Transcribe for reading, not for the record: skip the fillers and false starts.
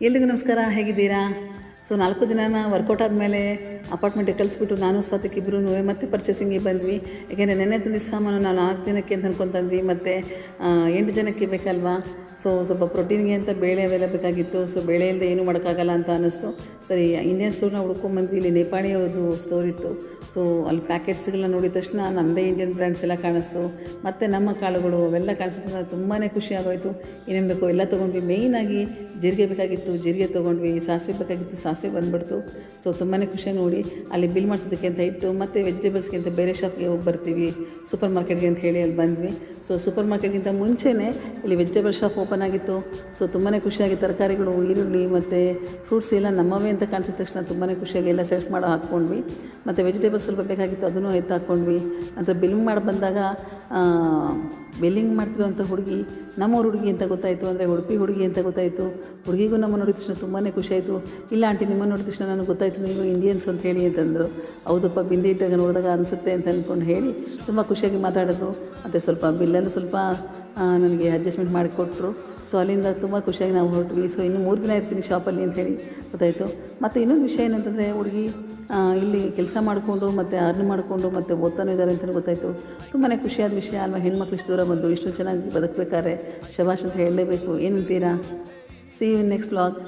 ಎಲ್ರಿಗೂ ನಮಸ್ಕಾರ, ಹೇಗಿದ್ದೀರಾ? ಸೊ 4 ದಿನ ವರ್ಕೌಟ್ ಆದಮೇಲೆ ಅಪಾರ್ಟ್ಮೆಂಟಿಗೆ ಕಳಿಸ್ಬಿಟ್ಟು ನಾನು ಸ್ವಾತಿಕ್ ಇಬ್ಬರೂ ಮತ್ತೆ ಪರ್ಚೇಸಿಂಗಿಗೆ ಬಂದ್ವಿ. ಯಾಕೆಂದರೆ ನೆನ್ನೆ ತಂದಿದ್ದ ಸಾಮಾನು ನಾವು 4 ಜನಕ್ಕೆ ಅಂತ ಅನ್ಕೊತಂದ್ವಿ, ಮತ್ತು 8 ಜನಕ್ಕೆ ಬೇಕಲ್ವಾ. ಸೊ ಸ್ವಲ್ಪ ಪ್ರೋಟೀನ್ಗೆ ಅಂತ ಬೇಳೆ ಅವೆಲ್ಲ ಬೇಕಾಗಿತ್ತು. ಸೊ ಬೇಳೆ ಇಲ್ಲದೆ ಏನೂ ಮಾಡೋಕ್ಕಾಗಲ್ಲ ಅಂತ ಅನ್ನಿಸ್ತು. ಸರಿ, ಇಂಡಿಯನ್ ಸ್ಟೋರ್ನ ಹುಡ್ಕೊಂಬಂದ್ವಿ. ಇಲ್ಲಿ ನೇಪಾಳಿಯವ್ರದ್ದು ಸ್ಟೋರ್ ಇತ್ತು. ಸೊ ಅಲ್ಲಿ ಪ್ಯಾಕೆಟ್ಸ್ಗಳನ್ನ ನೋಡಿದ ತಕ್ಷಣ ನಮ್ಮದೇ ಇಂಡಿಯನ್ ಬ್ರ್ಯಾಂಡ್ಸ್ ಎಲ್ಲ ಕಾಣಿಸ್ತು, ಮತ್ತು ನಮ್ಮ ಕಾಳುಗಳು ಅವೆಲ್ಲ ಕಾಣಿಸುತ್ತೆ. ತುಂಬಾ ಖುಷಿ ಆಗೋಯಿತು. ಏನೇನು ಬೇಕೋ ಎಲ್ಲ ತೊಗೊಂಡ್ವಿ. ಮೇಯ್ನಾಗಿ ಜೀರಿಗೆ ಬೇಕಾಗಿತ್ತು, ಜೀರಿಗೆ ತೊಗೊಂಡ್ವಿ. ಸಾಸಿವೆ ಬೇಕಾಗಿತ್ತು, ಸಾಸಿವೆ ಬಂದುಬಿಡ್ತು. ಸೊ ತುಂಬಾ ಖುಷಿ ನೋಡಿ. ಅಲ್ಲಿ ಬಿಲ್ ಮಾಡಿಸೋದಕ್ಕೆ ಅಂತ ಇಟ್ಟು ಮತ್ತು ವೆಜಿಟೇಬಲ್ಸ್ಗೆ ಅಂತ ಬೇರೆ ಶಾಪ್ಗೆ ಹೋಗಿ ಬರ್ತೀವಿ, ಸೂಪರ್ ಮಾರ್ಕೆಟ್ಗೆ ಅಂತ ಹೇಳಿ ಅಲ್ಲಿ ಬಂದ್ವಿ. ಸೊ ಸೂಪರ್ ಮಾರ್ಕೆಟ್ಗಿಂತ ಮುಂಚೆನೇ ಇಲ್ಲಿ ವೆಜಿಟೇಬಲ್ ಶಾಪ್ ಓಪನ್ ಆಗಿತ್ತು. ಸೊ ತುಂಬಾ ಖುಷಿಯಾಗಿ ತರಕಾರಿಗಳು, ಈರುಳ್ಳಿ ಮತ್ತು ಫ್ರೂಟ್ಸ್ ಎಲ್ಲ ನಮ್ಮವೇ ಅಂತ ಕಾಣಿಸಿದ ತಕ್ಷಣ ತುಂಬಾ ಖುಷಿಯಾಗಿ ಎಲ್ಲ ಸೆಲೆಕ್ಟ್ ಮಾಡಿ ಹಾಕ್ಕೊಂಡ್ವಿ. ಮತ್ತು ವೆಜಿಟೇಬಲ್ಸ್ ಸ್ವಲ್ಪ ಬೇಕಾಗಿತ್ತು, ಅದನ್ನು ಎತ್ತು ಹಾಕ್ಕೊಂಡ್ವಿ. ಅಂತ ಬಿಲ್ಲಿಂಗ್ ಮಾಡಿ ಬಂದಾಗ ಬಿಲ್ಲಿಂಗ್ ಮಾಡ್ತಿರೋಂಥ ಹುಡುಗಿ ನಮ್ಮೂರು ಹುಡುಗಿ ಅಂತ ಗೊತ್ತಾಯಿತು, ಅಂದರೆ ಉಡುಪಿ ಹುಡುಗಿ ಅಂತ ಗೊತ್ತಾಯಿತು. ಹುಡುಗಿಗೂ ನಮ್ಮ ನೋಡಿದ ತಕ್ಷಣ ತುಂಬಾ ಖುಷಿಯಾಯಿತು. ಇಲ್ಲ ಆಂಟಿ, ನಿಮ್ಮನ್ನು ನೋಡಿದ ತಕ್ಷಣ ನನಗೆ ಗೊತ್ತಾಯಿತು ನೀವು ಇಂಡಿಯನ್ಸ್ ಅಂತ ಹೇಳಿ ಅಂತಂದರು. ಹೌದಪ್ಪ, ಬಿಂದಿ ಇಟ್ಟಾಗ ನೋಡಿದಾಗ ಅನಿಸುತ್ತೆ ಅಂತ ಅಂದ್ಕೊಂಡು ಹೇಳಿ ತುಂಬ ಖುಷಿಯಾಗಿ ಮಾತಾಡಿದ್ರು. ಮತ್ತು ಸ್ವಲ್ಪ ಬಿಲ್ಲನ್ನು ಸ್ವಲ್ಪ ನನಗೆ ಅಡ್ಜಸ್ಟ್ಮೆಂಟ್ ಮಾಡಿಕೊಟ್ರು. ಸೊ ಅಲ್ಲಿಂದ ತುಂಬ ಖುಷಿಯಾಗಿ ನಾವು ಹೊರಟ್ವಿ. ಸೊ ಇನ್ನು 3 ದಿನ ಇರ್ತೀನಿ ಶಾಪಲ್ಲಿ ಅಂತ ಹೇಳಿ ಗೊತ್ತಾಯಿತು. ಮತ್ತು ಇನ್ನೊಂದು ವಿಷಯ ಏನಂತಂದರೆ, ಹುಡುಗಿ ಇಲ್ಲಿ ಕೆಲಸ ಮಾಡಿಕೊಂಡು ಮತ್ತು ಅರ್ನ್ ಮಾಡಿಕೊಂಡು ಮತ್ತು ಓದ್ತಾನೆ ಇದ್ದಾರೆ ಅಂತಲೇ ಗೊತ್ತಾಯಿತು. ತುಂಬಾ ಖುಷಿಯಾದ ವಿಷಯ ಅಲ್ವಾ. ಹೆಣ್ಮಕ್ಳು ಇಷ್ಟು ದೂರ ಬಂದು ಇಷ್ಟು ಚೆನ್ನಾಗಿ ಬದುಕಬೇಕಾದ್ರೆ ಶಬಾಷ್ ಅಂತ ಹೇಳಲೇಬೇಕು. ಏನಂತೀರಾ? See you in next vlog.